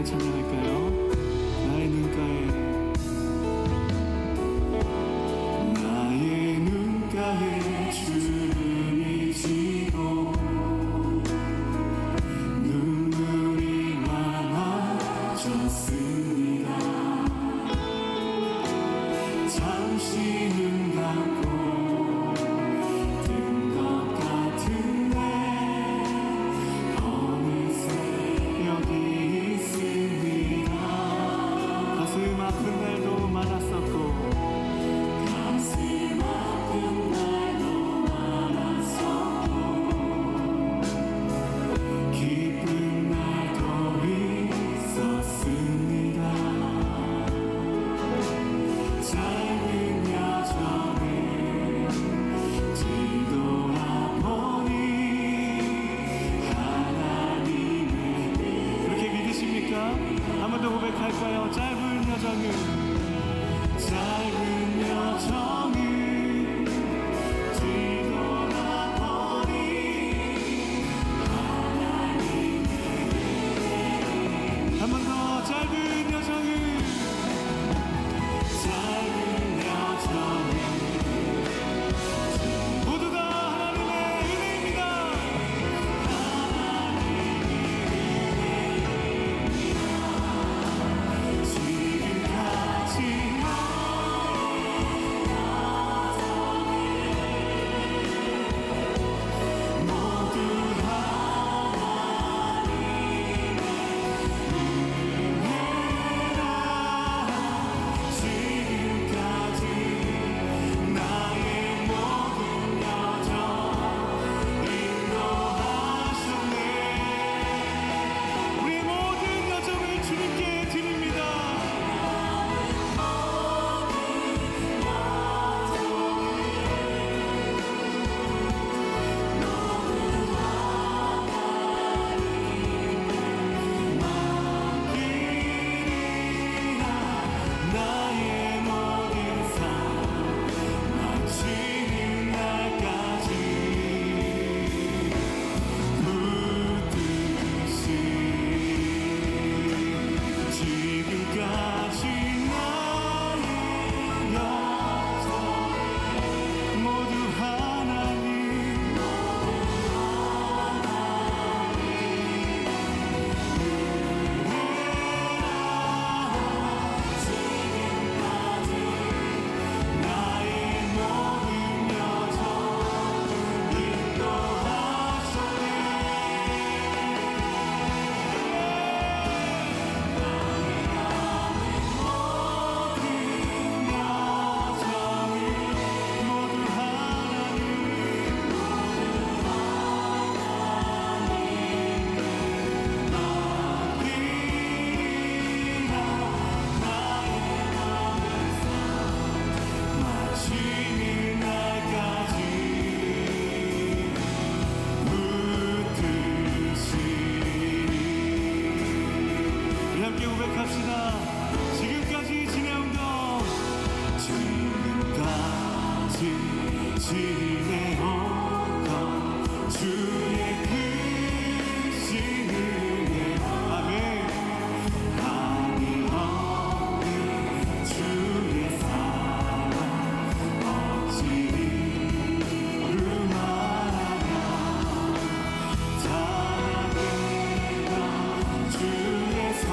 부르며 찬양할까요? 나의 눈가에 주름이 지고 눈물이 많아졌습니다. 잠시 눈 감고 뜬 것 같은데 어느새 여기 있습니다. 가슴 아픈 날도 많았었고 가슴 아픈 날도 많았었고 기쁜 날도 있었습니다. 짧은 여정을 뒤돌아보니 하나님의 그렇게 믿으십니까? 한 번 더 고백할까요? 짧은 여정을 뒤돌아보니 하나님의 한 번 더 짧은 여정을 모두가 하나님의 은혜입니다. 지금까지 함께 고백합시다. 지금까지 지내온 것 주의 크신 은혜 아멘. 한이 없는 주의 사랑 어찌 이루 말하며 찬양해라 주의 손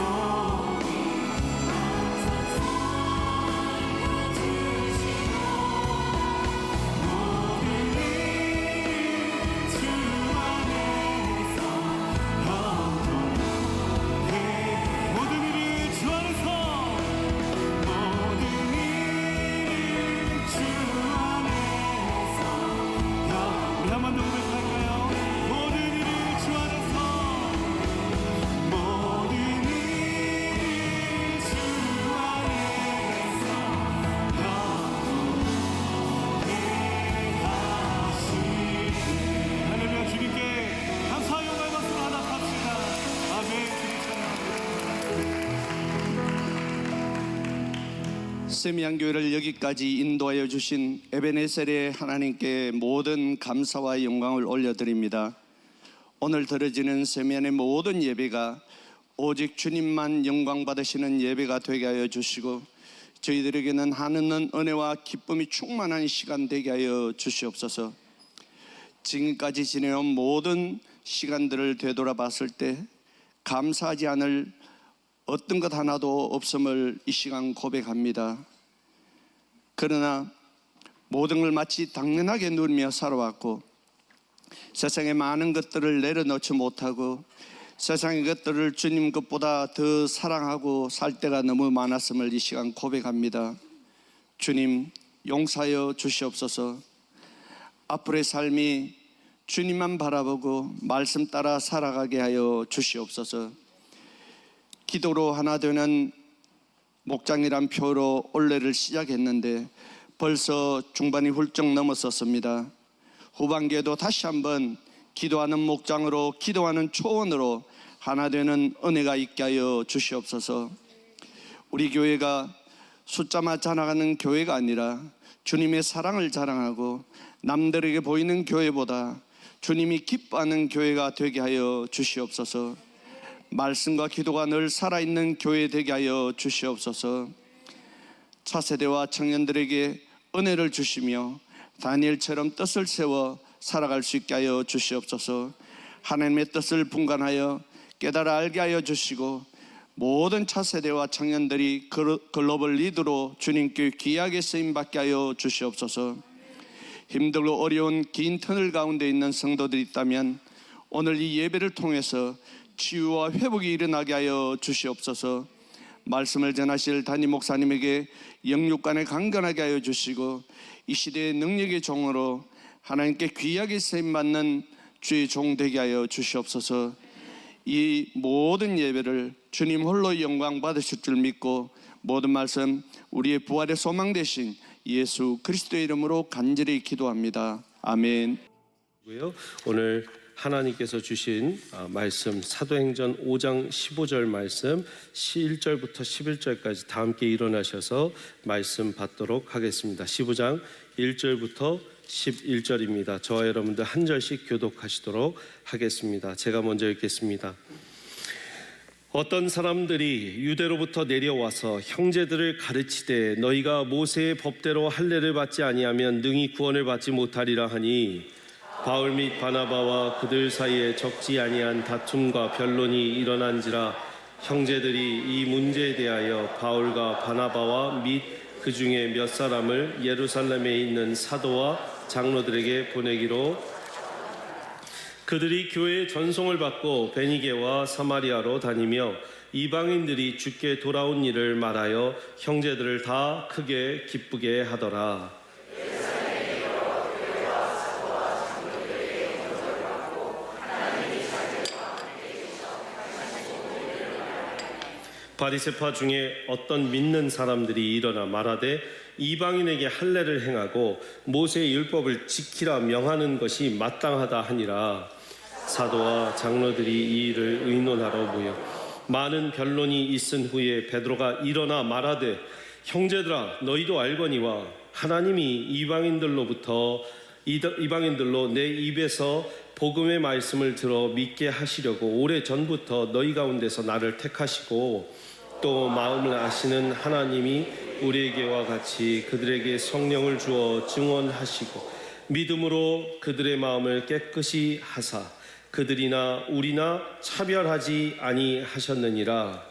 세미양교회를 여기까지 인도하여 주신 에베네셀의 하나님께 모든 감사와 영광을 올려드립니다. 오늘 드려지는 세미안의 모든 예배가 오직 주님만 영광 받으시는 예배가 되게 하여 주시고 저희들에게는 하는 은혜와 기쁨이 충만한 시간 되게 하여 주시옵소서. 지금까지 지내온 모든 시간들을 되돌아봤을 때 감사하지 않을 어떤 것 하나도 없음을 이 시간 고백합니다. 그러나 모든 걸 마치 당연하게 누리며 살아왔고 세상의 많은 것들을 내려놓지 못하고 세상의 것들을 주님 것보다 더 사랑하고 살 때가 너무 많았음을 이 시간 고백합니다. 주님 용서하여 주시옵소서. 앞으로의 삶이 주님만 바라보고 말씀 따라 살아가게 하여 주시옵소서. 기도로 하나 되는 목장이란 표로 올해를 시작했는데 벌써 중반이 훌쩍 넘었었습니다. 후반기에도 다시 한번 기도하는 목장으로 기도하는 초원으로 하나 되는 은혜가 있게 하여 주시옵소서. 우리 교회가 숫자만 자랑하는 교회가 아니라 주님의 사랑을 자랑하고 남들에게 보이는 교회보다 주님이 기뻐하는 교회가 되게 하여 주시옵소서. 말씀과 기도가 늘 살아있는 교회 되게 하여 주시옵소서. 차세대와 청년들에게 은혜를 주시며 다니엘처럼 뜻을 세워 살아갈 수 있게 하여 주시옵소서. 하나님의 뜻을 분간하여 깨달아 알게 하여 주시고 모든 차세대와 청년들이 글로벌 리더로 주님께 귀하게 쓰임받게 하여 주시옵소서. 힘들고 어려운 긴 터널 가운데 있는 성도들이 있다면 오늘 이 예배를 통해서 치유와 회복이 일어나게 하여 주시옵소서. 말씀을 전하실 담임 목사님에게 영육간에 강건하게 하여 주시고 이 시대의 능력의 종으로 하나님께 귀하게 쓰임받는 주의 종 되게 하여 주시옵소서. 이 모든 예배를 주님 홀로 영광 받으실 줄 믿고 모든 말씀 우리의 부활의 소망 되신 예수 그리스도의 이름으로 간절히 기도합니다. 아멘. 오늘 하나님께서 주신 말씀 사도행전 5장 15절 말씀 1절부터 11절까지 다 함께 일어나셔서 말씀 받도록 하겠습니다. 15장 1절부터 11절입니다. 저와 여러분들 한 절씩 교독하시도록 하겠습니다. 제가 먼저 읽겠습니다. 어떤 사람들이 유대로부터 내려와서 형제들을 가르치되 너희가 모세의 법대로 할례를 받지 아니하면 능히 구원을 받지 못하리라 하니 바울 및 바나바와 그들 사이에 적지 아니한 다툼과 변론이 일어난지라 형제들이 이 문제에 대하여 바울과 바나바와 및 그 중에 몇 사람을 예루살렘에 있는 사도와 장로들에게 보내기로 그들이 교회의 전송을 받고 베니게와 사마리아로 다니며 이방인들이 주께 돌아온 일을 말하여 형제들을 다 크게 기쁘게 하더라. 바리새파 중에 어떤 믿는 사람들이 일어나 말하되 이방인에게 할례를 행하고 모세의 율법을 지키라 명하는 것이 마땅하다 하니라. 사도와 장로들이 이 일을 의논하러 모여 많은 변론이 있은 후에 베드로가 일어나 말하되 형제들아 너희도 알거니와 하나님이 이방인들로 내 입에서 복음의 말씀을 들어 믿게 하시려고 오래전부터 너희 가운데서 나를 택하시고 또 마음을 아시는 하나님이 우리에게와 같이 그들에게 성령을 주어 증언하시고 믿음으로 그들의 마음을 깨끗이 하사 그들이나 우리나 차별하지 아니하셨느니라.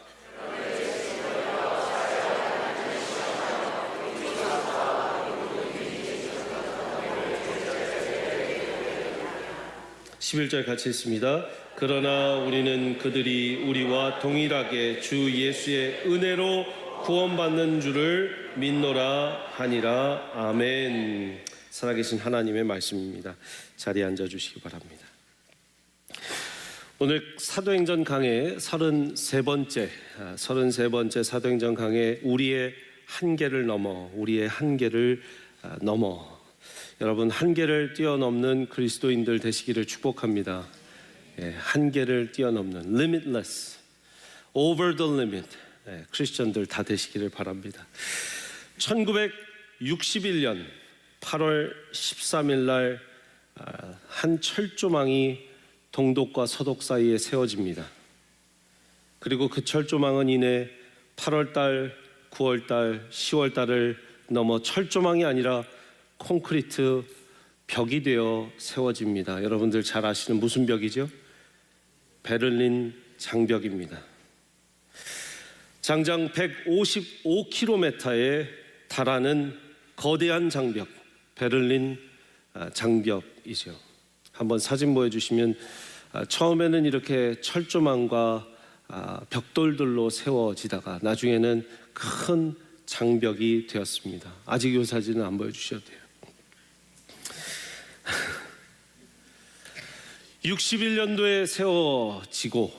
11절 같이 읽습니다. 그러나 우리는 그들이 우리와 동일하게 주 예수의 은혜로 구원받는 줄을 믿노라 하니라. 아멘. 살아계신 하나님의 말씀입니다. 자리에 앉아주시기 바랍니다. 오늘 사도행전 강의 33번째 사도행전 강의 우리의 한계를 넘어 여러분 한계를 뛰어넘는 그리스도인들 되시기를 축복합니다. 한계를 뛰어넘는 limitless, over the limit 크리스천들 다 되시기를 바랍니다. 1961년 8월 13일 날 한 철조망이 동독과 서독 사이에 세워집니다. 그리고 그 철조망은 이내 8월달, 9월달, 10월달을 넘어 철조망이 아니라 콘크리트 벽이 되어 세워집니다. 여러분들 잘 아시는 무슨 벽이죠? 베를린 장벽입니다. 장장 155km에 달하는 거대한 장벽, 베를린 장벽이죠. 한번 사진 보여주시면 처음에는 이렇게 철조망과 벽돌들로 세워지다가 나중에는 큰 장벽이 되었습니다. 아직 이 사진은 안 보여주셔도 돼요. 61년도에 세워지고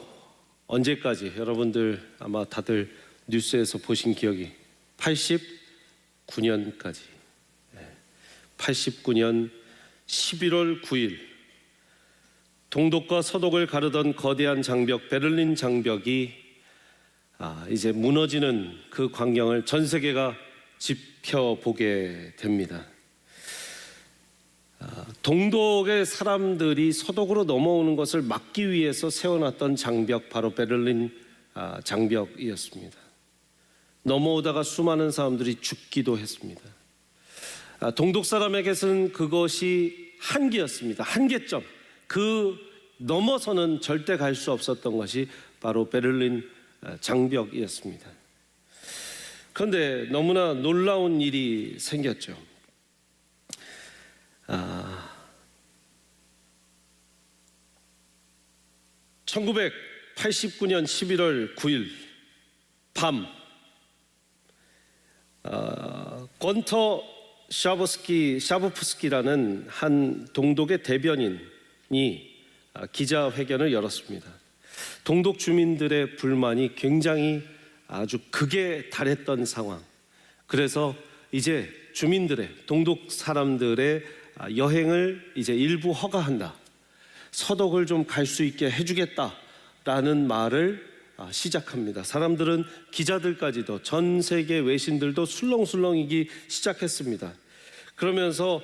언제까지? 여러분들 아마 다들 뉴스에서 보신 기억이 89년까지 89년 11월 9일 동독과 서독을 가르던 거대한 장벽 베를린 장벽이 이제 무너지는 그 광경을 전 세계가 지켜보게 됩니다. 동독의 사람들이 서독으로 넘어오는 것을 막기 위해서 세워놨던 장벽 바로 베를린 장벽이었습니다. 넘어오다가 수많은 사람들이 죽기도 했습니다. 동독 사람에게서는 그것이 한계였습니다. 한계점. 그 넘어서는 절대 갈 수 없었던 것이 바로 베를린 장벽이었습니다. 그런데 너무나 놀라운 일이 생겼죠. 1989년 11월 9일 밤 건터 샤브프스키라는 한 동독의 대변인이 기자회견을 열었습니다. 동독 주민들의 불만이 굉장히 아주 극에 달했던 상황. 그래서 이제 주민들의 동독 사람들의 여행을 이제 일부 허가한다. 서독을 좀 갈 수 있게 해주겠다라는 말을 시작합니다. 사람들은 기자들까지도 전 세계 외신들도 술렁술렁이기 시작했습니다. 그러면서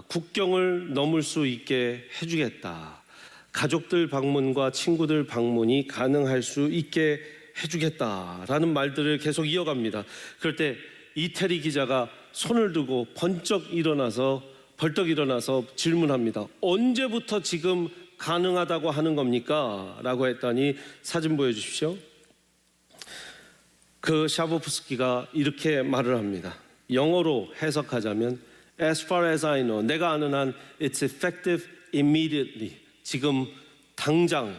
국경을 넘을 수 있게 해주겠다. 가족들 방문과 친구들 방문이 가능할 수 있게 해주겠다라는 말들을 계속 이어갑니다. 그럴 때 이태리 기자가 손을 들고 벌떡 일어나서 질문합니다. 언제부터 지금 가능하다고 하는 겁니까? 라고 했더니 사진 보여주십시오. 그 샤브프스키가 이렇게 말을 합니다. 영어로 해석하자면 As far as I know, 내가 아는 한 It's effective immediately. 지금 당장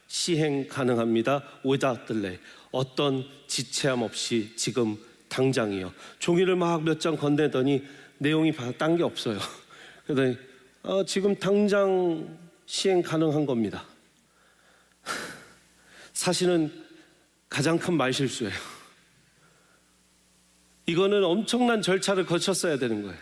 시행 가능합니다. Without delay. 어떤 지체함 없이 지금 당장이요. 종이를 막 몇 장 건네더니 내용이 딴 게 없어요. 그러더니 지금 당장 시행 가능한 겁니다. 사실은 가장 큰 말실수예요. 이거는 엄청난 절차를 거쳤어야 되는 거예요.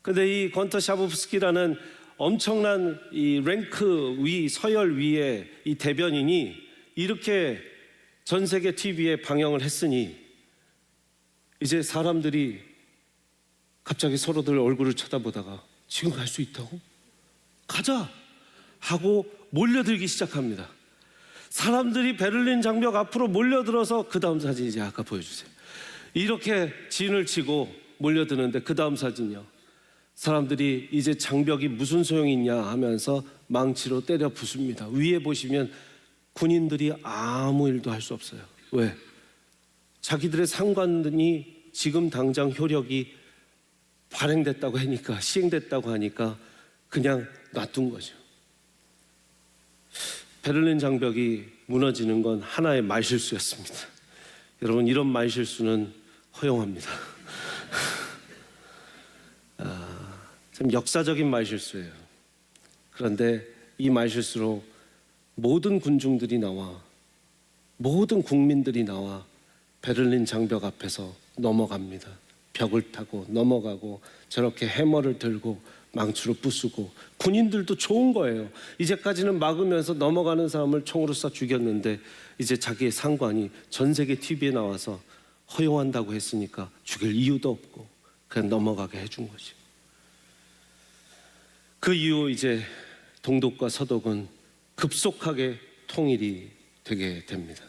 근데 이 건터 샤브프스키라는 엄청난 이 랭크 위, 서열 위에 이 대변인이 이렇게 전 세계 TV에 방영을 했으니 이제 사람들이 갑자기 서로들 얼굴을 쳐다보다가 지금 갈 수 있다고? 가자! 하고 몰려들기 시작합니다. 사람들이 베를린 장벽 앞으로 몰려들어서 그 다음 사진 이제 아까 보여주세요. 이렇게 진을 치고 몰려드는데 그 다음 사진이요. 사람들이 이제 장벽이 무슨 소용이 있냐 하면서 망치로 때려 부숩니다. 위에 보시면 군인들이 아무 일도 할 수 없어요. 왜? 자기들의 상관이 지금 당장 효력이 발행됐다고 하니까, 시행됐다고 하니까 그냥 놔둔 거죠. 베를린 장벽이 무너지는 건 하나의 말실수였습니다. 여러분, 이런 말실수는 허용합니다. 참 역사적인 말실수예요. 그런데 이 말실수로 모든 군중들이 나와, 모든 국민들이 나와 베를린 장벽 앞에서 넘어갑니다. 벽을 타고 넘어가고 저렇게 해머를 들고 망치로 부수고, 군인들도 좋은 거예요. 이제까지는 막으면서 넘어가는 사람을 총으로 쏴 죽였는데 이제 자기의 상관이 전 세계 TV에 나와서 허용한다고 했으니까 죽일 이유도 없고 그냥 넘어가게 해준 거죠. 그 이후 이제 동독과 서독은 급속하게 통일이 되게 됩니다.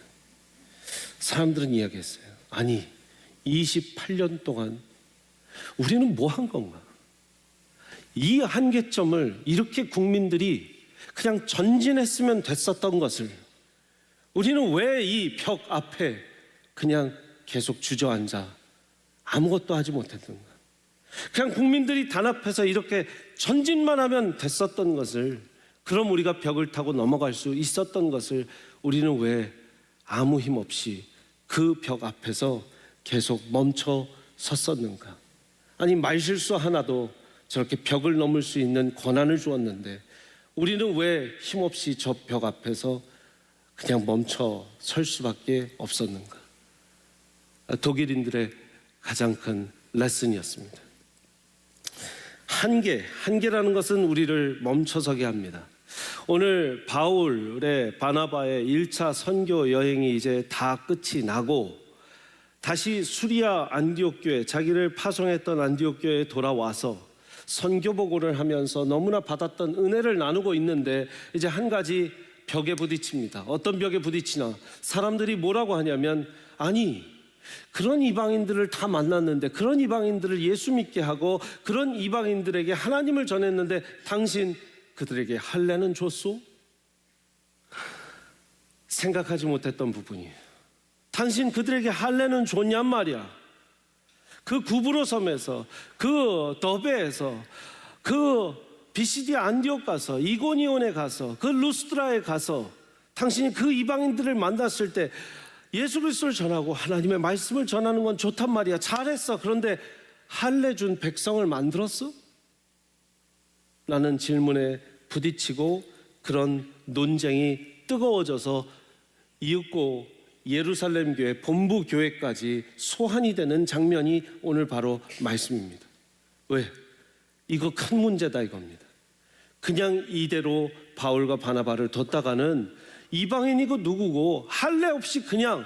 사람들은 이야기했어요. 아니, 28년 동안 우리는 뭐 한 건가? 이 한계점을 이렇게 국민들이 그냥 전진했으면 됐었던 것을 우리는 왜 이 벽 앞에 그냥 계속 주저앉아 아무것도 하지 못했는가? 그냥 국민들이 단합해서 이렇게 전진만 하면 됐었던 것을, 그럼 우리가 벽을 타고 넘어갈 수 있었던 것을 우리는 왜 아무 힘 없이 그 벽 앞에서 계속 멈춰 섰었는가? 아니, 말실수 하나도 저렇게 벽을 넘을 수 있는 권한을 주었는데 우리는 왜 힘없이 저 벽 앞에서 그냥 멈춰 설 수밖에 없었는가? 독일인들의 가장 큰 레슨이었습니다. 한계라는 것은 우리를 멈춰서게 합니다. 오늘 바울의 바나바의 1차 선교 여행이 이제 다 끝이 나고 다시 수리아 안디옥 교회, 자기를 파송했던 안디옥 교회에 돌아와서 선교 보고를 하면서 너무나 받았던 은혜를 나누고 있는데 이제 한 가지 벽에 부딪힙니다. 어떤 벽에 부딪히나? 사람들이 뭐라고 하냐면, 아니, 그런 이방인들을 다 만났는데, 그런 이방인들을 예수 믿게 하고 그런 이방인들에게 하나님을 전했는데 당신 그들에게 할례는 줬소? 생각하지 못했던 부분이에요. 당신 그들에게 할례는 줬냔 말이야. 그 구브로 섬에서, 그 더베에서, 그 비시디 안디옥 가서, 이고니온에 가서, 그 루스드라에 가서 당신이 그 이방인들을 만났을 때 예수 그리스도를 전하고 하나님의 말씀을 전하는 건 좋단 말이야. 잘했어. 그런데 할례 준 백성을 만들었어? 라는 질문에 부딪히고 그런 논쟁이 뜨거워져서 이윽고 예루살렘 교회 본부 교회까지 소환이 되는 장면이 오늘 바로 말씀입니다. 왜? 이거 큰 문제다 이겁니다. 그냥 이대로 바울과 바나바를 뒀다가는 이방인이고 누구고 할례 없이 그냥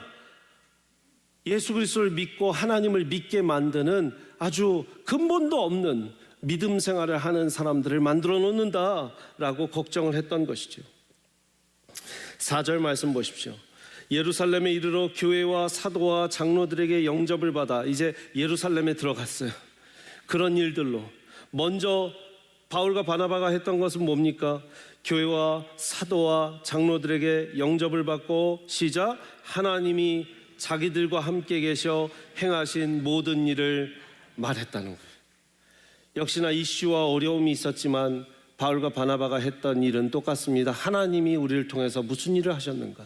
예수 그리스도를 믿고 하나님을 믿게 만드는 아주 근본도 없는 믿음 생활을 하는 사람들을 만들어 놓는다라고 걱정을 했던 것이죠. 4절 말씀 보십시오. 예루살렘에 이르러 교회와 사도와 장로들에게 영접을 받아 이제 예루살렘에 들어갔어요. 그런 일들로 먼저 바울과 바나바가 했던 것은 뭡니까? 교회와 사도와 장로들에게 영접을 받고 시작, 하나님이 자기들과 함께 계셔 행하신 모든 일을 말했다는 거예요. 역시나 이슈와 어려움이 있었지만 바울과 바나바가 했던 일은 똑같습니다. 하나님이 우리를 통해서 무슨 일을 하셨는가?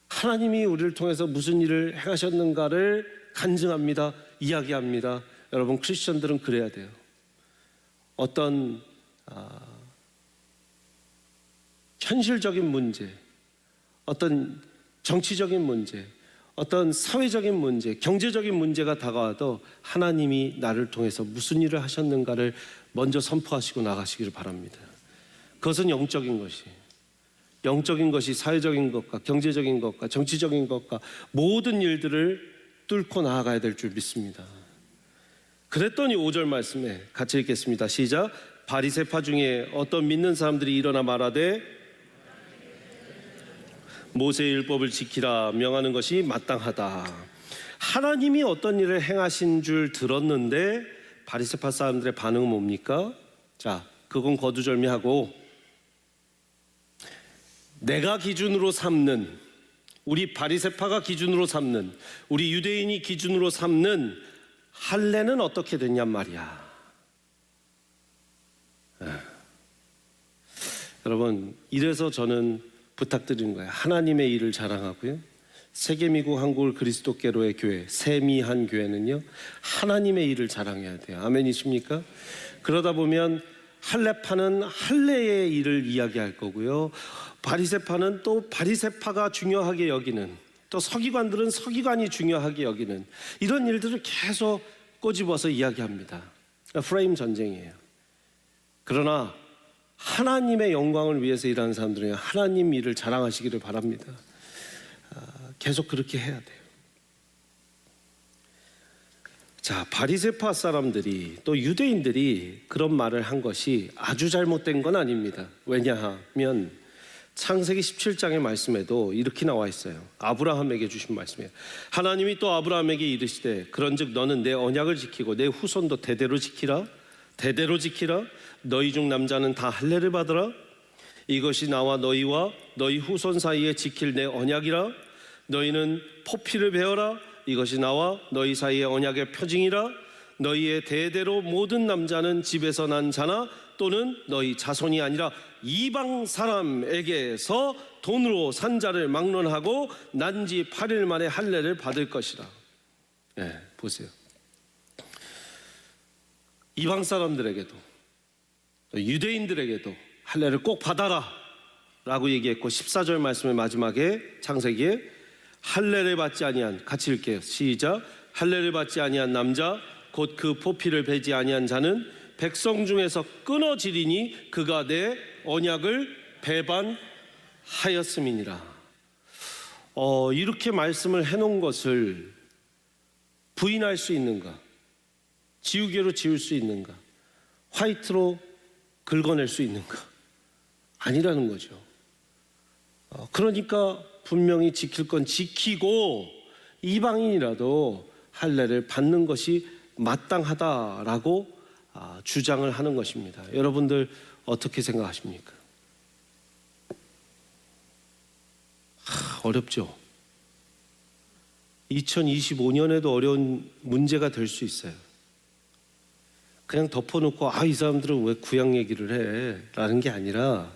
하나님이 우리를 통해서 무슨 일을 행하셨는가를 간증합니다. 이야기합니다. 여러분, 크리스천들은 그래야 돼요. 어떤 현실적인 문제, 어떤 정치적인 문제, 어떤 사회적인 문제, 경제적인 문제가 다가와도 하나님이 나를 통해서 무슨 일을 하셨는가를 먼저 선포하시고 나가시기를 바랍니다. 그것은 영적인 것이 사회적인 것과 경제적인 것과 정치적인 것과 모든 일들을 뚫고 나아가야 될 줄 믿습니다. 그랬더니 5절 말씀에 같이 읽겠습니다. 시작. 바리새파 중에 어떤 믿는 사람들이 일어나 말하되 모세의 율법을 지키라 명하는 것이 마땅하다. 하나님이 어떤 일을 행하신 줄 들었는데 바리새파 사람들의 반응은 뭡니까? 자, 그건 거두절미하고 내가 기준으로 삼는, 우리 바리새파가 기준으로 삼는, 우리 유대인이 기준으로 삼는 할례는 어떻게 됐냔 말이야. 여러분, 이래서 저는 부탁드리는 거예요. 하나님의 일을 자랑하고요, 세계미국 한국을 그리스도께로의 교회, 세미한 교회는요, 하나님의 일을 자랑해야 돼요. 아멘이십니까? 그러다 보면 할례파는 할례의 일을 이야기할 거고요, 바리새파는 또 바리새파가 중요하게 여기는, 또 서기관들은 서기관이 중요하게 여기는 이런 일들을 계속 꼬집어서 이야기합니다. 프레임 전쟁이에요. 그러나 하나님의 영광을 위해서 일하는 사람들은 하나님 일을 자랑하시기를 바랍니다. 계속 그렇게 해야 돼요. 자, 바리새파 사람들이 또 유대인들이 그런 말을 한 것이 아주 잘못된 건 아닙니다. 왜냐하면 창세기 17장의 말씀에도 이렇게 나와 있어요. 아브라함에게 주신 말씀이에요. 하나님이 또 아브라함에게 이르시되 그런즉 너는 내 언약을 지키고 내 후손도 대대로 지키라. 너희 중 남자는 다 할례를 받으라. 이것이 나와 너희와 너희 후손 사이에 지킬 내 언약이라. 너희는 포피를 베어라. 이것이 나와 너희 사이의 언약의 표징이라. 너희의 대대로 모든 남자는 집에서 난 자나 또는 너희 자손이 아니라 이방 사람에게서 돈으로 산 자를 막론하고 난지 8일 만에 할례를 받을 것이라. 보세요. 이방 사람들에게도 유대인들에게도 할례를 꼭 받아라 라고 얘기했고, 14절 말씀의 마지막에 창세기에 할례를 받지 아니한, 같이 읽게요. 시작. 할례를 받지 아니한 남자 곧 그 포피를 베지 아니한 자는 백성 중에서 끊어지리니 그가 내 언약을 배반하였음이니라. 이렇게 말씀을 해놓은 것을 부인할 수 있는가? 지우개로 지울 수 있는가? 화이트로 긁어낼 수 있는가? 아니라는 거죠. 그러니까 분명히 지킬 건 지키고 이방인이라도 할례를 받는 것이 마땅하다라고 주장을 하는 것입니다. 여러분들 어떻게 생각하십니까? 어렵죠. 2025년에도 어려운 문제가 될 수 있어요. 그냥 덮어놓고 이 사람들은 왜 구약 얘기를 해? 라는 게 아니라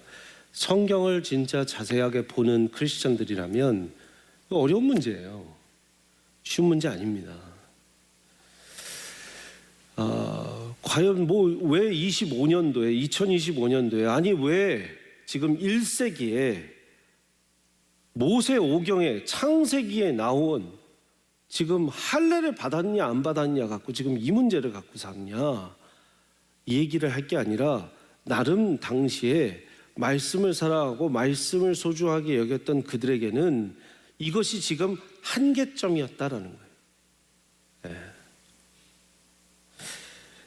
성경을 진짜 자세하게 보는 크리스천들이라면 어려운 문제예요. 쉬운 문제 아닙니다. 과연 왜 25년도에 2025년도에 아니 왜 지금 1세기에 모세 오경에 창세기에 나온 지금 할례를 받았냐 안 받았냐 갖고 지금 이 문제를 갖고 사느냐 이 얘기를 할 게 아니라 나름 당시에 말씀을 사랑하고 말씀을 소중하게 여겼던 그들에게는 이것이 지금 한계점이었다라는 거예요.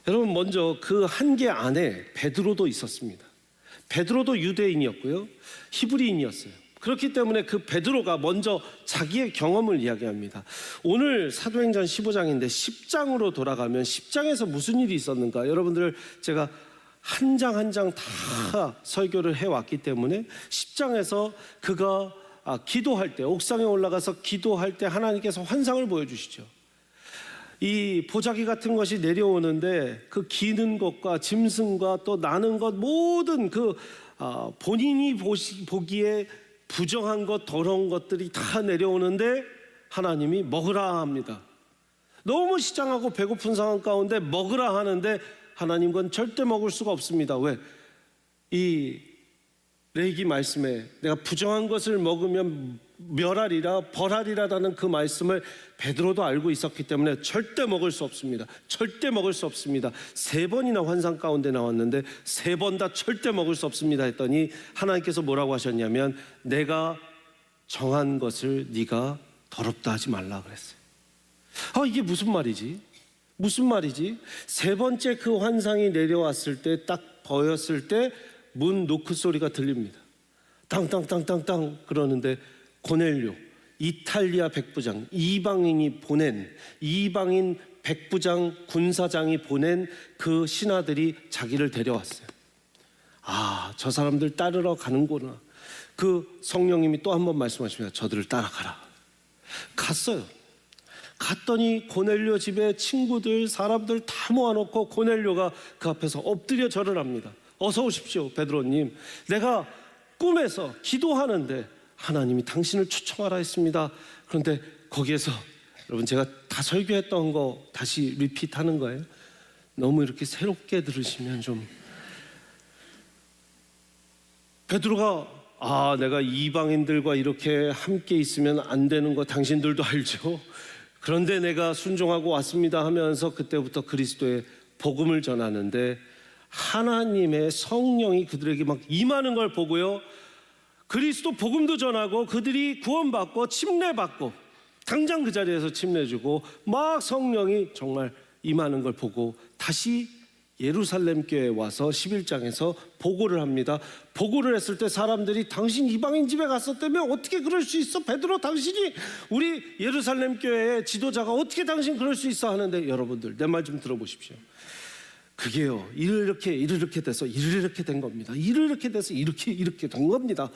여러분, 먼저 그 한계 안에 베드로도 있었습니다. 베드로도 유대인이었고요, 히브리인이었어요. 그렇기 때문에 그 베드로가 먼저 자기의 경험을 이야기합니다. 오늘 사도행전 15장인데 10장으로 돌아가면 10장에서 무슨 일이 있었는가? 여러분들 제가 한 장 한 장 다 설교를 해왔기 때문에 10장에서 그가 기도할 때, 옥상에 올라가서 기도할 때 하나님께서 환상을 보여주시죠. 이 보자기 같은 것이 내려오는데 그 기는 것과 짐승과 또 나는 것 모든 그 본인이 보기에 부정한 것, 더러운 것들이 다 내려오는데 하나님이 먹으라 합니다. 너무 시장하고 배고픈 상황 가운데 먹으라 하는데 하나님 건 절대 먹을 수가 없습니다. 왜? 이 레위기 말씀에 내가 부정한 것을 먹으면 멸하리라 벌하리라라는 그 말씀을 베드로도 알고 있었기 때문에 절대 먹을 수 없습니다. 절대 먹을 수 없습니다. 3번이나 환상 가운데 나왔는데 3번 다 절대 먹을 수 없습니다 했더니 하나님께서 뭐라고 하셨냐면 내가 정한 것을 네가 더럽다 하지 말라 그랬어요. 이게 무슨 말이지? 무슨 말이지? 3번째 그 환상이 내려왔을 때 딱 보였을 때 문 노크 소리가 들립니다. 땅땅땅땅땅 그러는데 고넬료, 이탈리아 백부장, 이방인 백부장 군사장이 보낸 그 신하들이 자기를 데려왔어요. 저 사람들 따르러 가는구나. 그 성령님이 또 한 번 말씀하십니다. 저들을 따라가라. 갔어요. 갔더니 고넬료 집에 친구들, 사람들 다 모아놓고 고넬료가 그 앞에서 엎드려 절을 합니다. 어서 오십시오, 베드로님. 내가 꿈에서 기도하는데 하나님이 당신을 초청하라 했습니다. 그런데 거기에서 여러분 제가 다 설교했던 거 다시 리핏하는 거예요. 너무 이렇게 새롭게 들으시면 좀. 베드로가 내가 이방인들과 이렇게 함께 있으면 안 되는 거 당신들도 알죠. 그런데 내가 순종하고 왔습니다 하면서 그때부터 그리스도의 복음을 전하는데 하나님의 성령이 그들에게 막 임하는 걸 보고요, 그리스도 복음도 전하고 그들이 구원받고 침례받고 당장 그 자리에서 침례주고 막 성령이 정말 임하는 걸 보고 다시 예루살렘 교회에 와서 11장에서 보고를 합니다. 보고를 했을 때 사람들이 당신 이방인 집에 갔었다며 어떻게 그럴 수 있어? 베드로 당신이 우리 예루살렘 교회의 지도자가 어떻게 당신 그럴 수 있어? 하는데 여러분들 내 말 좀 들어보십시오. 그게요 이렇게 돼서 이렇게 된 겁니다. 이렇게 돼서 이렇게 된 겁니다.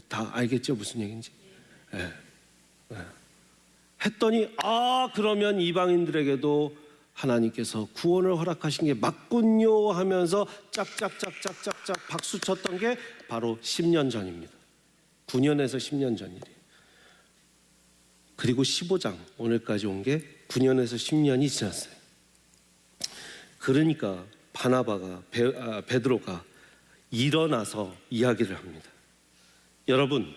다 알겠죠 무슨 얘기인지? 했더니 그러면 이방인들에게도 하나님께서 구원을 허락하신 게 맞군요 하면서 짝짝짝짝짝짝 박수 쳤던 게 바로 10년 전입니다. 9년에서 10년 전 일이에요. 그리고 15장 오늘까지 온 게 9년에서 10년이 지났어요. 그러니까 바나바가 베드로가 일어나서 이야기를 합니다. 여러분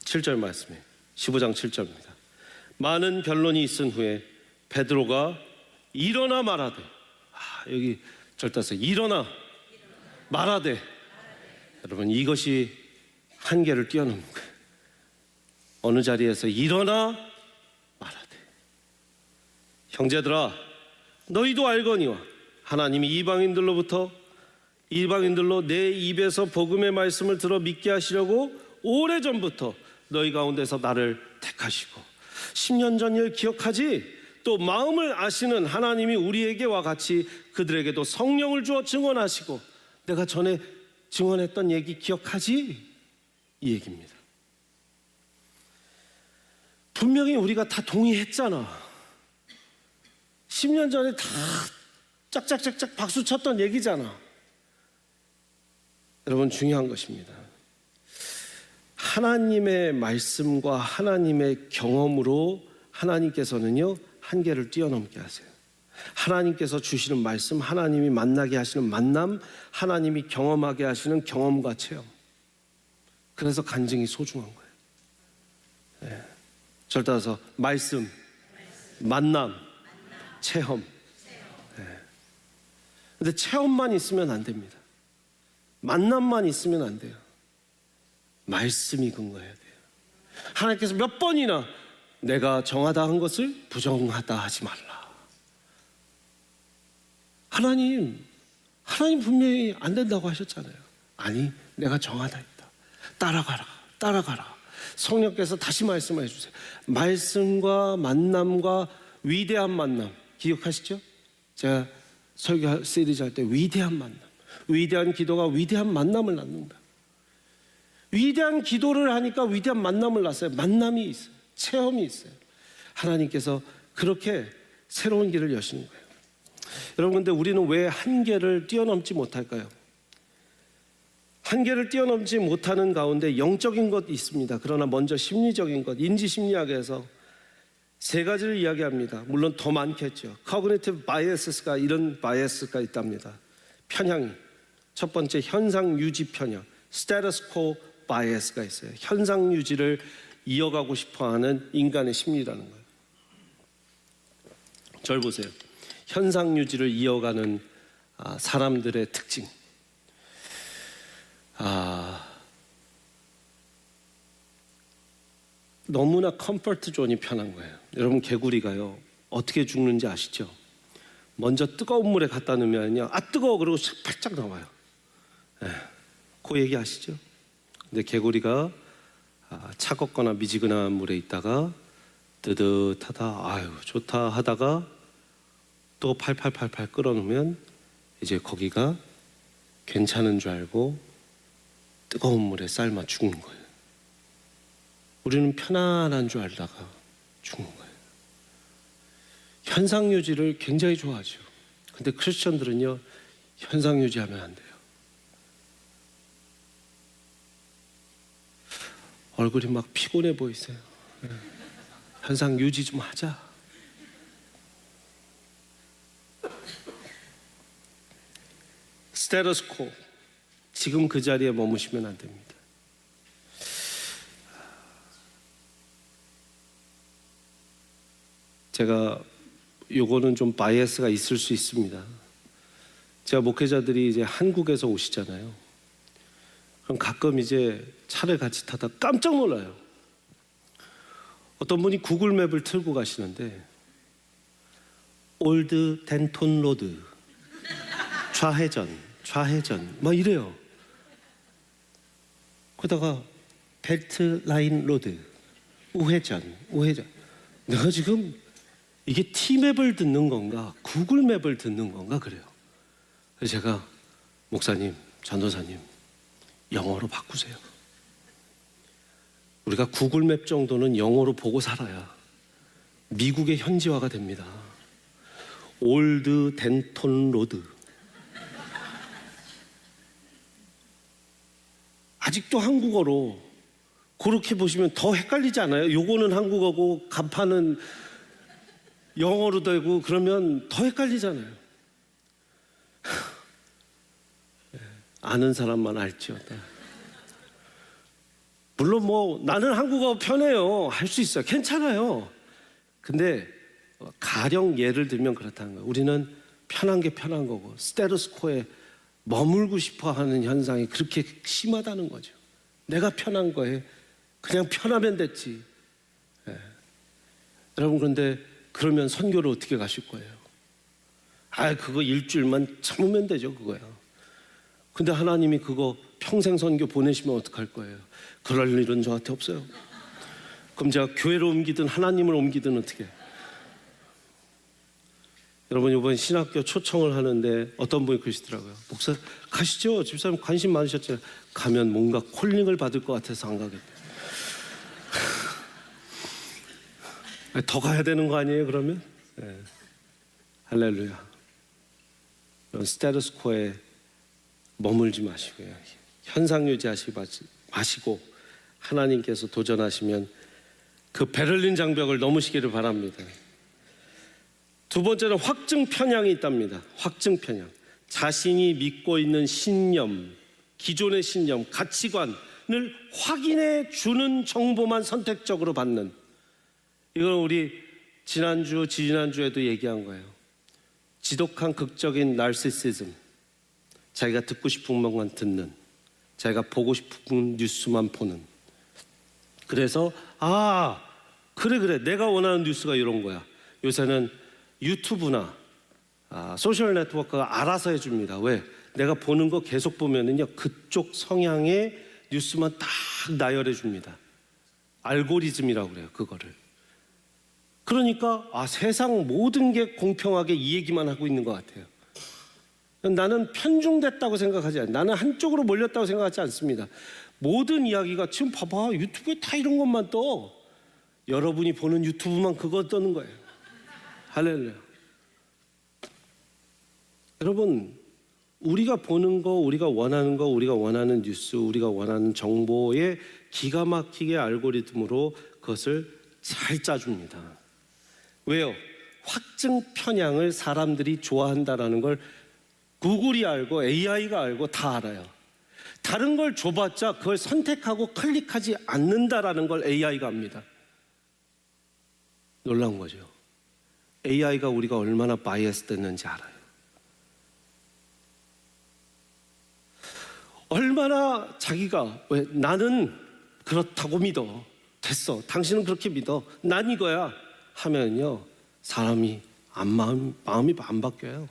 7절 말씀에 15장 7절입니다. 많은 변론이 있은 후에 베드로가 일어나 말하되 여기 절따서 일어나 말하되 여러분 이것이 한계를 뛰어넘는 거예요. 어느 자리에서 일어나 말하되 형제들아 너희도 알거니와 하나님이 이방인들로 내 입에서 복음의 말씀을 들어 믿게 하시려고 오래전부터 너희 가운데서 나를 택하시고 10년 전 일 기억하지? 또 마음을 아시는 하나님이 우리에게와 같이 그들에게도 성령을 주어 증언하시고 내가 전에 증언했던 얘기 기억하지? 이 얘기입니다. 분명히 우리가 다 동의했잖아. 10년 전에 다 짝짝짝짝 박수 쳤던 얘기잖아. 여러분 중요한 것입니다. 하나님의 말씀과 하나님의 경험으로 하나님께서는요 한계를 뛰어넘게 하세요. 하나님께서 주시는 말씀, 하나님이 만나게 하시는 만남, 하나님이 경험하게 하시는 경험과 체험. 그래서 간증이 소중한 거예요. 절 따라서 말씀, 만남, 체험. 근데 체험만 있으면 안 됩니다. 만남만 있으면 안 돼요. 말씀이 근거해야 돼요. 하나님께서 몇 번이나 내가 정하다 한 것을 부정하다 하지 말라. 하나님 분명히 안 된다고 하셨잖아요. 아니 내가 정하다 했다. 따라가라. 성령께서 다시 말씀해 주세요. 말씀과 만남과 위대한 만남 기억하시죠? 제가 설교 시리즈 할 때 위대한 만남, 위대한 기도가 위대한 만남을 낳는다. 위대한 기도를 하니까 위대한 만남을 낳았어요. 만남이 있어요. 체험이 있어요. 하나님께서 그렇게 새로운 길을 여시는 거예요. 여러분 근데 우리는 왜 한계를 뛰어넘지 못할까요? 한계를 뛰어넘지 못하는 가운데 영적인 것이 있습니다. 그러나 먼저 심리적인 것, 인지심리학에서 세 가지를 이야기합니다. 물론 더 많겠죠. Cognitive bias가 이런 바이어스가 있답니다. 편향이. 첫 번째 현상 유지 편향, Status quo bias가 있어요. 현상 유지를 이어가고 싶어하는 인간의 심리라는 거예요. 절 보세요. 현상 유지를 이어가는 사람들의 특징. 너무나 컴포트 존이 편한 거예요. 여러분 개구리가요 어떻게 죽는지 아시죠? 먼저 뜨거운 물에 갖다 넣으면요 뜨거워 그러고 팔짝 나와요. 그 얘기 아시죠? 근데 개구리가 차갑거나 미지근한 물에 있다가 뜨뜻하다 좋다 하다가 또 팔팔 끓어놓으면 이제 거기가 괜찮은 줄 알고 뜨거운 물에 삶아 죽는 거예요. 우리는 편안한 줄 알다가 죽는 거예요. 현상 유지를 굉장히 좋아하죠. 근데 크리스천들은요 현상 유지하면 안 돼요. 얼굴이 막 피곤해 보이세요. 현상 유지 좀 하자. 스테러스 코. 지금 그 자리에 머무시면 안 됩니다. 제가 요거는 좀 바이어스가 있을 수 있습니다. 제가 목회자들이 이제 한국에서 오시잖아요. 그럼 가끔 이제 차를 같이 타다 깜짝 놀라요. 어떤 분이 구글 맵을 틀고 가시는데 올드 덴톤 로드 좌회전 막 이래요. 그러다가 벨트 라인 로드, 우회전. 내가 지금 이게 T맵을 듣는 건가 구글 맵을 듣는 건가 그래요. 그래서 제가 목사님, 전도사님 영어로 바꾸세요. 우리가 구글 맵 정도는 영어로 보고 살아야 미국의 현지화가 됩니다. 올드 덴톤 로드. 아직도 한국어로 그렇게 보시면 더 헷갈리지 않아요? 요거는 한국어고 간판은 영어로 되고 그러면 더 헷갈리잖아요. 아는 사람만 알지어다. 물론 뭐 나는 한국어 편해요. 할 수 있어요. 괜찮아요. 근데 가령 예를 들면 그렇다는 거예요. 우리는 편한 게 편한 거고 스테루스코에 머물고 싶어 하는 현상이 그렇게 심하다는 거죠. 내가 편한 거에 그냥 편하면 됐지. 여러분 그런데 그러면 선교를 어떻게 가실 거예요? 그거 일주일만 참으면 되죠 그거야. 근데 하나님이 그거 평생 선교 보내시면 어떡할 거예요? 그럴 일은 저한테 없어요. 그럼 제가 교회를 옮기든 하나님을 옮기든 어떻게? 여러분 이번 신학교 초청을 하는데 어떤 분이 그러시더라고요. 목사 가시죠. 집사님 관심 많으셨잖아요. 가면 뭔가 콜링을 받을 것 같아서 안 가겠대요. 더 가야 되는 거 아니에요 그러면? 네. 할렐루야. 스테루스코에 머물지 마시고요. 현상 유지하시지 마시고 하나님께서 도전하시면 그 베를린 장벽을 넘으시기를 바랍니다. 두 번째는 확증 편향이 있답니다. 확증 편향. 자신이 믿고 있는 신념, 기존의 신념, 가치관을 확인해 주는 정보만 선택적으로 받는. 이건 우리 지난주, 지지난주에도 얘기한 거예요. 지독한 극적인 나르시시즘. 자기가 듣고 싶은 것만 듣는, 자기가 보고 싶은 뉴스만 보는. 그래서 그래 내가 원하는 뉴스가 이런 거야. 요새는 유튜브나 소셜 네트워크가 알아서 해줍니다. 왜? 내가 보는 거 계속 보면은요 그쪽 성향의 뉴스만 딱 나열해 줍니다. 알고리즘이라고 그래요 그거를. 그러니까 세상 모든 게 공평하게 이 얘기만 하고 있는 것 같아요. 나는 편중됐다고 생각하지 않아요. 나는 한쪽으로 몰렸다고 생각하지 않습니다. 모든 이야기가 지금 봐봐 유튜브에 다 이런 것만 떠. 여러분이 보는 유튜브만 그거 떠는 거예요. 할렐루야. 여러분 우리가 보는 거, 우리가 원하는 거, 우리가 원하는 뉴스, 우리가 원하는 정보에 기가 막히게 알고리즘으로 그것을 잘 짜줍니다. 왜요? 확증 편향을 사람들이 좋아한다라는 걸 구글이 알고 AI가 알고 다 알아요. 다른 걸 줘봤자 그걸 선택하고 클릭하지 않는다라는 걸 AI가 압니다. 놀라운 거죠. AI가 우리가 얼마나 바이어스 됐는지 알아요. 얼마나 자기가 왜 나는 그렇다고 믿어. 됐어. 당신은 그렇게 믿어. 난 이거야. 하면요. 사람이 마음이 안 바뀌어요.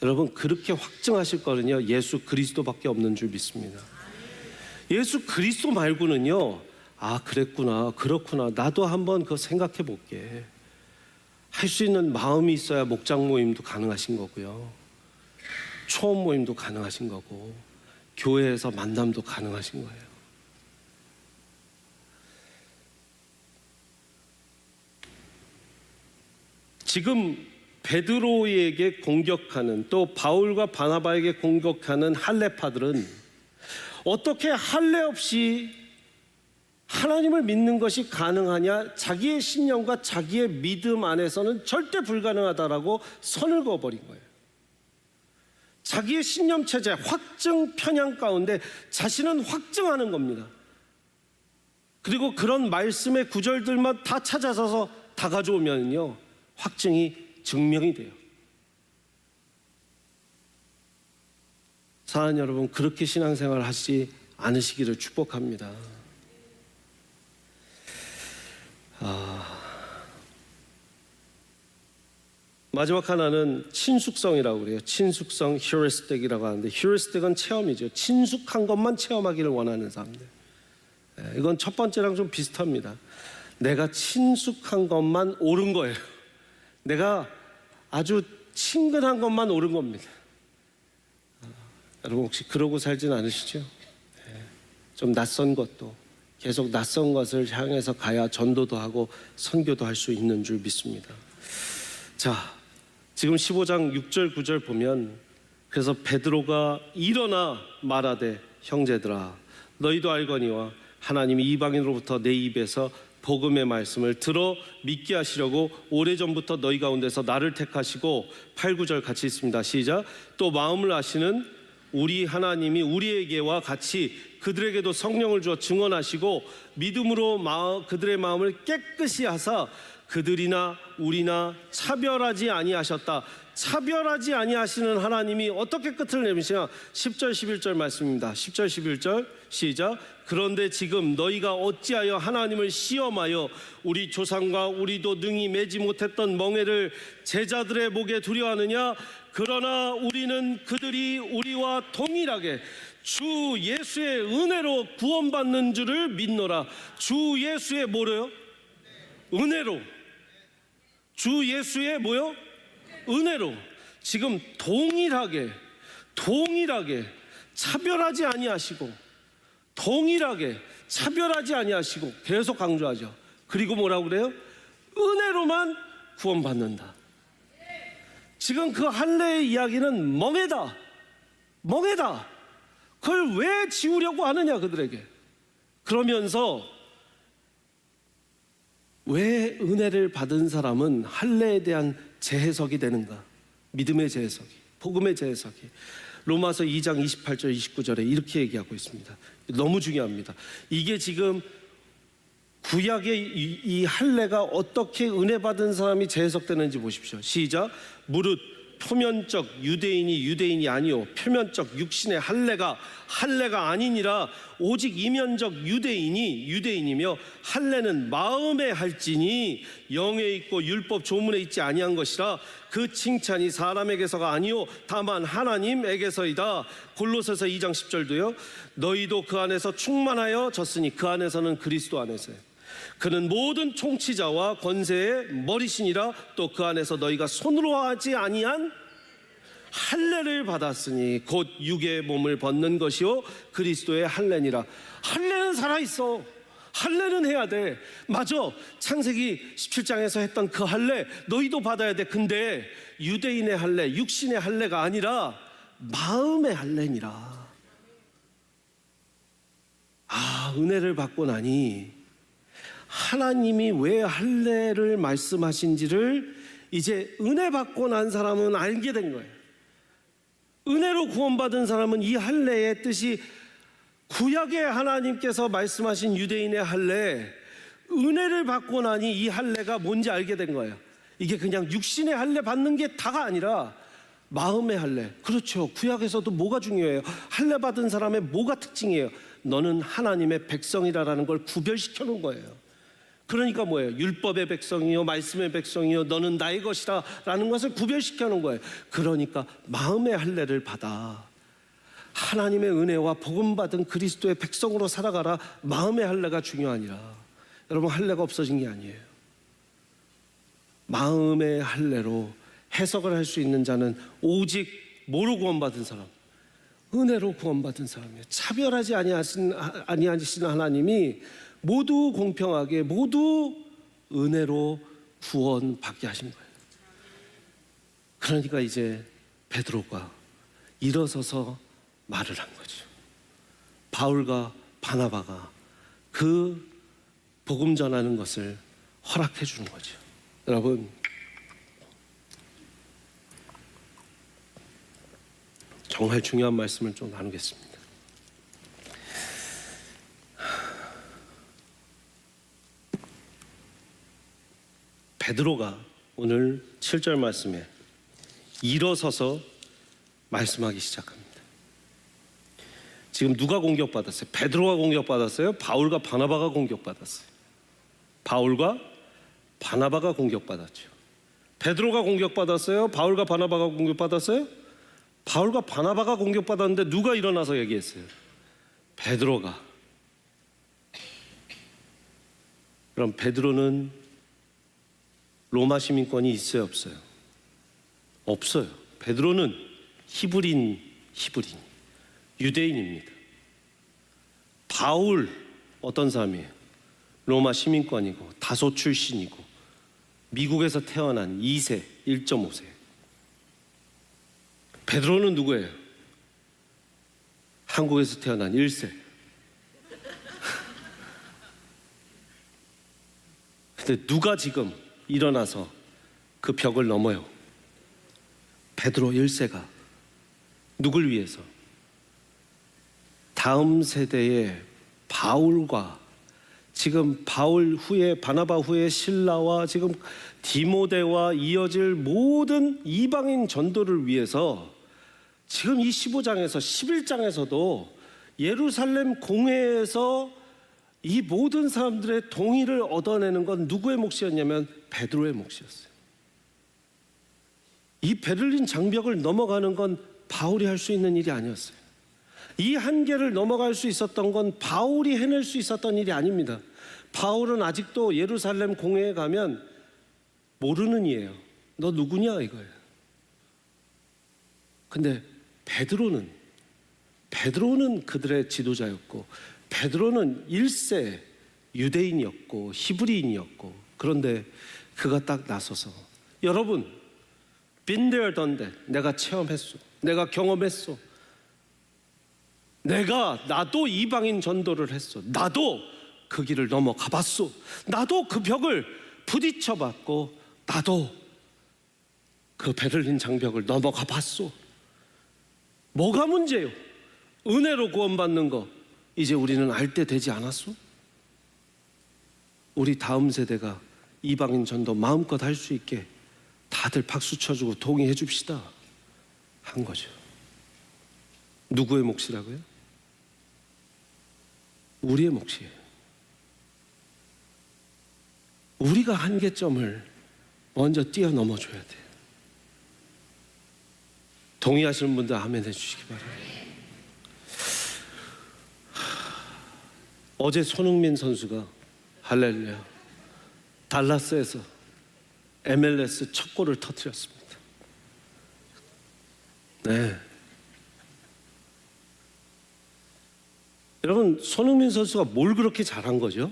여러분 그렇게 확증하실 거는요. 예수 그리스도밖에 없는 줄 믿습니다. 예수 그리스도 말고는요. 그랬구나. 그렇구나. 나도 한번 그거 생각해 볼게. 할 수 있는 마음이 있어야 목장 모임도 가능하신 거고요. 초원 모임도 가능하신 거고 교회에서 만남도 가능하신 거예요. 지금 베드로에게 공격하는 또 바울과 바나바에게 공격하는 할례파들은 어떻게 할례 없이 하나님을 믿는 것이 가능하냐? 자기의 신념과 자기의 믿음 안에서는 절대 불가능하다라고 선을 그어버린 거예요. 자기의 신념 체제, 확증 편향 가운데 자신은 확증하는 겁니다. 그리고 그런 말씀의 구절들만 다 찾아서 다 가져오면요 확증이 증명이 돼요. 사랑하는 여러분, 그렇게 신앙생활을 하시지 않으시기를 축복합니다. 마지막 하나는 친숙성이라고 그래요. 친숙성, 휴리스틱이라고 하는데, 휴리스틱은 체험이죠. 친숙한 것만 체험하기를 원하는 사람들. 이건 첫 번째랑 좀 비슷합니다. 내가 친숙한 것만 옳은 거예요. 내가 아주 친근한 것만 옳은 겁니다. 여러분 혹시 그러고 살진 않으시죠? 좀 낯선 것도 계속 낯선 것을 향해서 가야 전도도 하고 선교도 할 수 있는 줄 믿습니다. 자, 지금 15장 6절 9절 보면, 그래서 베드로가 일어나 말하되 형제들아 너희도 알거니와 하나님이 이방인으로부터 내 입에서 복음의 말씀을 들어 믿게 하시려고 오래전부터 너희 가운데서 나를 택하시고, 8, 9절 같이 있습니다. 시작. 또 마음을 아시는 우리 하나님이 우리에게와 같이 그들에게도 성령을 주어 증언하시고 믿음으로 그들의 마음을 깨끗이 하사 그들이나 우리나 차별하지 아니하셨다. 차별하지 아니하시는 하나님이 어떻게 끝을 내미시냐? 10절 11절 말씀입니다. 10절 11절 시작. 그런데 지금 너희가 어찌하여 하나님을 시험하여 우리 조상과 우리도 능히 매지 못했던 멍에를 제자들의 목에 두려워하느냐? 그러나 우리는 그들이 우리와 동일하게 주 예수의 은혜로 구원받는 줄을 믿노라. 주 예수의 뭐래요? 은혜로. 주 예수의 뭐요? 은혜로. 지금 동일하게 차별하지 아니하시고, 동일하게 차별하지 아니하시고, 계속 강조하죠. 그리고 뭐라고 그래요? 은혜로만 구원받는다. 지금 그 할례의 이야기는 멍에다. 그걸 왜 지우려고 하느냐 그들에게. 그러면서 왜 은혜를 받은 사람은 할례에 대한 재해석이 되는가? 믿음의 재해석이, 복음의 재해석이. 로마서 2장 28절 29절에 이렇게 얘기하고 있습니다. 너무 중요합니다. 이게 지금 구약의 이 할례가 어떻게 은혜 받은 사람이 재해석되는지 보십시오. 시작. 무릇 표면적 유대인이 아니요 표면적 육신의 할례가 아니니라. 오직 이면적 유대인이며 할례는 마음에 할지니 영에 있고 율법 조문에 있지 아니한 것이라. 그 칭찬이 사람에게서가 아니요 다만 하나님에게서이다. 골로새서 2장 10절도요. 너희도 그 안에서 충만하여 졌으니 그 안에서는 그리스도 안에서요. 그는 모든 통치자와 권세의 머리시니라. 또 그 안에서 너희가 손으로 하지 아니한 할례를 받았으니 곧 육의 몸을 벗는 것이요 그리스도의 할례니라. 할례는 살아있어. 할례는 해야 돼. 맞아. 창세기 17장에서 했던 그 할례 너희도 받아야 돼. 근데 유대인의 할례, 육신의 할례가 아니라 마음의 할례니라. 은혜를 받고 나니 하나님이 왜 할례를 말씀하신지를 이제 은혜 받고 난 사람은 알게 된 거예요. 은혜로 구원받은 사람은 이 할례의 뜻이 구약의 하나님께서 말씀하신 유대인의 할례, 은혜를 받고 나니 이 할례가 뭔지 알게 된 거예요. 이게 그냥 육신의 할례 받는 게 다가 아니라 마음의 할례. 그렇죠. 구약에서도 뭐가 중요해요? 할례 받은 사람의 뭐가 특징이에요? 너는 하나님의 백성이라는 걸 구별시켜 놓은 거예요. 그러니까 뭐예요? 율법의 백성이요 말씀의 백성이요 너는 나의 것이라 라는 것을 구별시켜 놓은 거예요. 그러니까 마음의 할례를 받아 하나님의 은혜와 복음 받은 그리스도의 백성으로 살아가라. 마음의 할례가 중요하니라. 여러분, 할례가 없어진 게 아니에요. 마음의 할례로 해석을 할 수 있는 자는 오직 뭐로 구원받은 사람? 은혜로 구원받은 사람이에요. 차별하지 아니하시는 하나님이 모두 공평하게 모두 은혜로 구원받게 하신 거예요. 그러니까 이제 베드로가 일어서서 말을 한 거죠. 바울과 바나바가 그 복음 전하는 것을 허락해 주는 거죠. 여러분, 정말 중요한 말씀을 좀 나누겠습니다. 베드로가 오늘 7절 말씀에 일어서서 말씀하기 시작합니다. 지금 누가 공격받았어요? 베드로가 공격받았어요? 바울과 바나바가 공격받았어요? 바울과 바나바가 공격받았죠. 베드로가 공격받았어요? 바울과 바나바가 공격받았어요? 바울과 바나바가 공격받았는데 누가 일어나서 얘기했어요? 베드로가. 그럼 베드로는 로마 시민권이 있어요, 없어요? 없어요. 베드로는 히브리인, 유대인입니다. 바울 어떤 사람이에요? 로마 시민권이고 다소 출신이고 미국에서 태어난 2세, 1.5세. 베드로는 누구예요? 한국에서 태어난 1세. 근데 누가 지금 일어나서 그 벽을 넘어요? 베드로 1세가. 누굴 위해서? 다음 세대의 바울과 지금 바울 후에 바나바 후에 실라와 지금 디모데와 이어질 모든 이방인 전도를 위해서 지금 이 15장에서 11장에서도 예루살렘 공회에서 이 모든 사람들의 동의를 얻어내는 건 누구의 몫이었냐면 베드로의 몫이었어요. 이 베를린 장벽을 넘어가는 건 바울이 할 수 있는 일이 아니었어요. 이 한계를 넘어갈 수 있었던 건 바울이 해낼 수 있었던 일이 아닙니다. 바울은 아직도 예루살렘 공회에 가면 모르는 이에요. 너 누구냐 이거예요. 근데 베드로는 그들의 지도자였고, 베드로는 1세 유대인이었고 히브리인이었고, 그런데 그가 딱 나서서 여러분 been there done that. 내가 체험했어. 내가 경험했어. 나도 이방인 전도를 했어. 나도 그 길을 넘어가 봤어. 나도 그 벽을 부딪혀 봤고, 나도 그 베를린 장벽을 넘어가 봤어. 뭐가 문제요? 은혜로 구원받는 거 이제 우리는 알 때 되지 않았어? 우리 다음 세대가 이방인 전도 마음껏 할 수 있게 다들 박수 쳐주고 동의해 줍시다 한 거죠. 누구의 몫이라고요? 우리의 몫이에요. 우리가 한계점을 먼저 뛰어넘어 줘야 돼요. 동의하시는 분들 아멘 해주시기 바랍니다. 어제 손흥민 선수가 할렐루야 달라스에서 MLS 첫 골을 터뜨렸습니다. 네. 여러분, 손흥민 선수가 뭘 그렇게 잘한 거죠?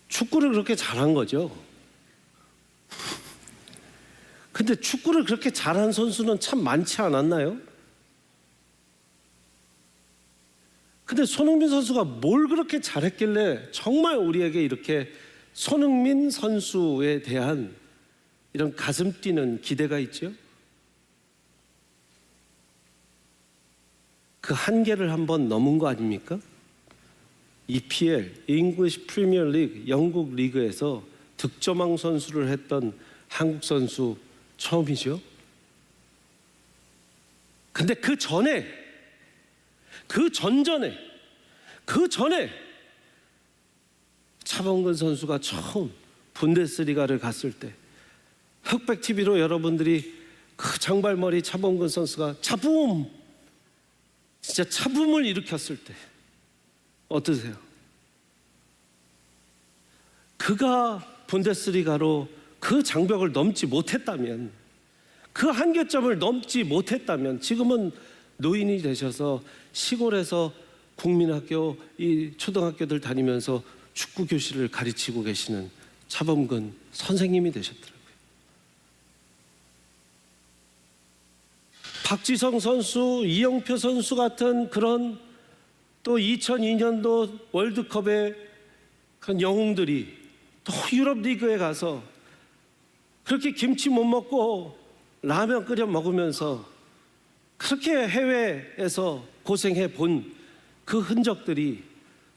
축구를 그렇게 잘한 거죠. 근데 축구를 그렇게 잘한 선수는 참 많지 않았나요? 근데 손흥민 선수가 뭘 그렇게 잘했길래 정말 우리에게 이렇게 손흥민 선수에 대한 이런 가슴 뛰는 기대가 있죠? 그 한계를 한번 넘은 거 아닙니까? EPL, English Premier League, 영국 리그에서 득점왕 선수를 했던 한국 선수 처음이죠. 근데 그 전에 차범근 선수가 처음 분데스리가를 갔을 때 흑백 TV로 여러분들이 그 장발머리 차범근 선수가 진짜 차붐을 일으켰을 때 어떠세요? 그가 분데스리가로 그 장벽을 넘지 못했다면, 그 한계점을 넘지 못했다면 지금은 노인이 되셔서 시골에서 국민학교, 이 초등학교들 다니면서 축구 교실을 가르치고 계시는 차범근 선생님이 되셨더라고요. 박지성 선수, 이영표 선수 같은 그런 또 2002년도 월드컵의 그런 영웅들이 또 유럽 리그에 가서 그렇게 김치 못 먹고 라면 끓여 먹으면서 그렇게 해외에서 고생해 본 그 흔적들이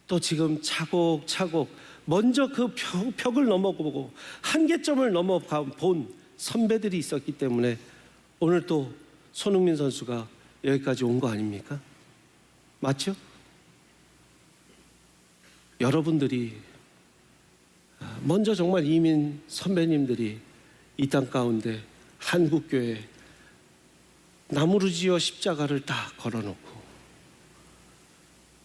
또 지금 차곡차곡 먼저 그 벽을 넘어보고 한계점을 넘어가 본 선배들이 있었기 때문에 오늘 또 손흥민 선수가 여기까지 온 거 아닙니까? 맞죠? 여러분들이 먼저 정말 이민 선배님들이 이 땅 가운데 한국교회 나무로 지어 십자가를 딱 걸어놓고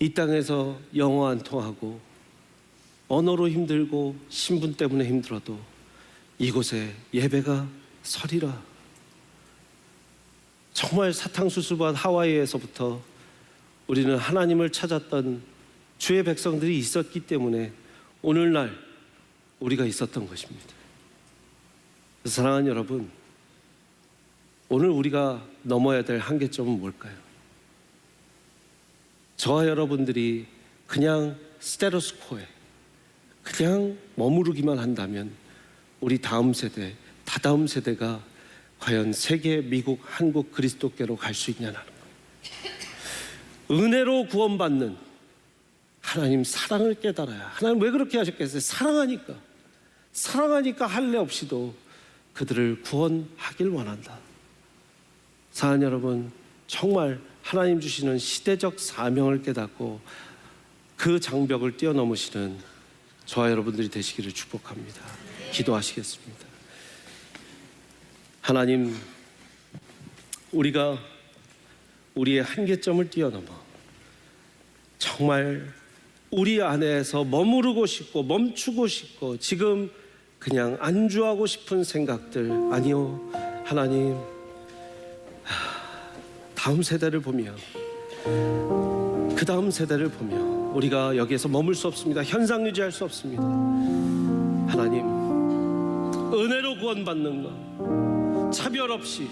이 땅에서 영어 안 통하고 언어로 힘들고 신분 때문에 힘들어도 이곳에 예배가 서리라. 정말 사탕수수밭 하와이에서부터 우리는 하나님을 찾았던 주의 백성들이 있었기 때문에 오늘날 우리가 있었던 것입니다. 사랑하는 여러분, 오늘 우리가 넘어야 될 한계점은 뭘까요? 저와 여러분들이 그냥 스테로스코에 그냥 머무르기만 한다면 우리 다음 세대, 다다음 세대가 과연 세계, 미국, 한국 그리스도교로 갈 수 있냐는 거예요. 은혜로 구원받는 하나님 사랑을 깨달아야. 하나님 왜 그렇게 하셨겠어요? 사랑하니까 할례 없이도 그들을 구원하길 원한다. 사랑하는 여러분, 정말 하나님 주시는 시대적 사명을 깨닫고 그 장벽을 뛰어넘으시는 저와 여러분들이 되시기를 축복합니다. 기도하시겠습니다. 하나님, 우리가 우리의 한계점을 뛰어넘어 정말 우리 안에서 머무르고 싶고 멈추고 싶고 지금 그냥 안주하고 싶은 생각들, 아니요, 하나님, 다음 세대를 보며 그 다음 세대를 보며 우리가 여기에서 머물 수 없습니다. 현상 유지할 수 없습니다. 하나님, 은혜로 구원받는 것, 차별 없이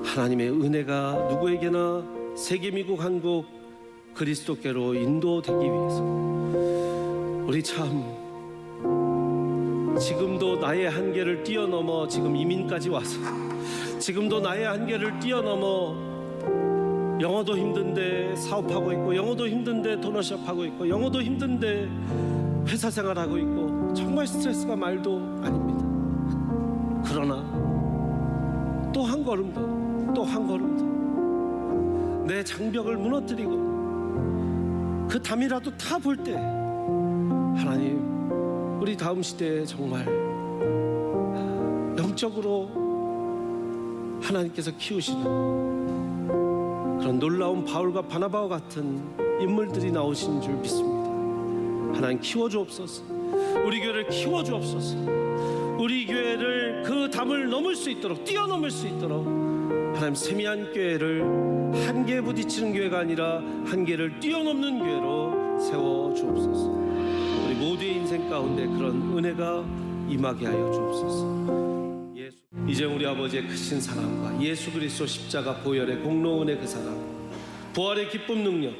하나님의 은혜가 누구에게나 세계, 미국, 한국 그리스도께로 인도되기 위해서 우리 참 지금도 나의 한계를 뛰어넘어 지금 이민까지 와서 지금도 나의 한계를 뛰어넘어 영어도 힘든데 사업하고 있고, 영어도 힘든데 도너샵 하고 있고, 영어도 힘든데 회사 생활하고 있고, 정말 스트레스가 말도 아닙니다. 그러나 또 한 걸음 더 내 장벽을 무너뜨리고 그 담이라도 타 볼 때 하나님, 우리 다음 시대에 정말 영적으로 하나님께서 키우시는 그런 놀라운 바울과 바나바와 같은 인물들이 나오신 줄 믿습니다. 하나님, 키워주옵소서. 우리 교회를 키워주옵소서. 우리 교회를 그 담을 넘을 수 있도록, 뛰어넘을 수 있도록 하나님, 세미한 교회를 한계에 부딪히는 교회가 아니라 한계를 뛰어넘는 교회로 세워주옵소서. 우리 모두의 인생 가운데 그런 은혜가 임하게 하여 주옵소서. 이제 우리 아버지의 크신 사랑과 예수 그리스도 십자가 보혈의 공로 은혜, 그 사랑, 부활의 기쁨 능력,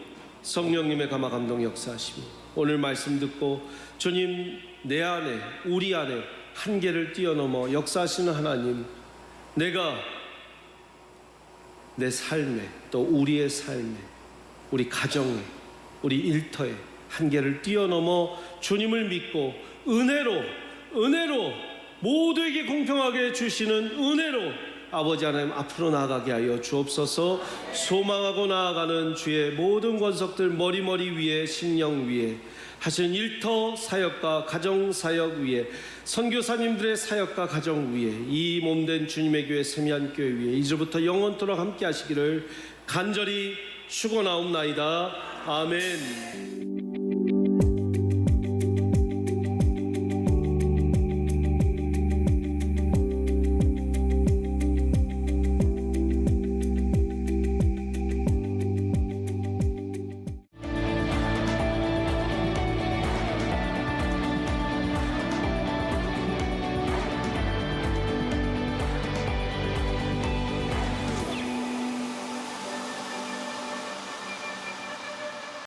성령님의 감화 감동 역사하시며 오늘 말씀 듣고 주님, 내 안에, 우리 안에 한계를 뛰어넘어 역사하시는 하나님, 내가 내 삶에, 또 우리의 삶에, 우리 가정에, 우리 일터에 한계를 뛰어넘어 주님을 믿고 은혜로 모두에게 공평하게 주시는 은혜로 아버지 하나님 앞으로 나아가게 하여 주옵소서. 소망하고 나아가는 주의 모든 권속들 머리 위에, 심령 위에 하시는 일터 사역과 가정 사역 위에, 선교사님들의 사역과 가정 위에, 이 몸된 주님의 교회 세미한 교회 위에 이제부터 영원토록 함께 하시기를 간절히 축원하옵나이다. 아멘.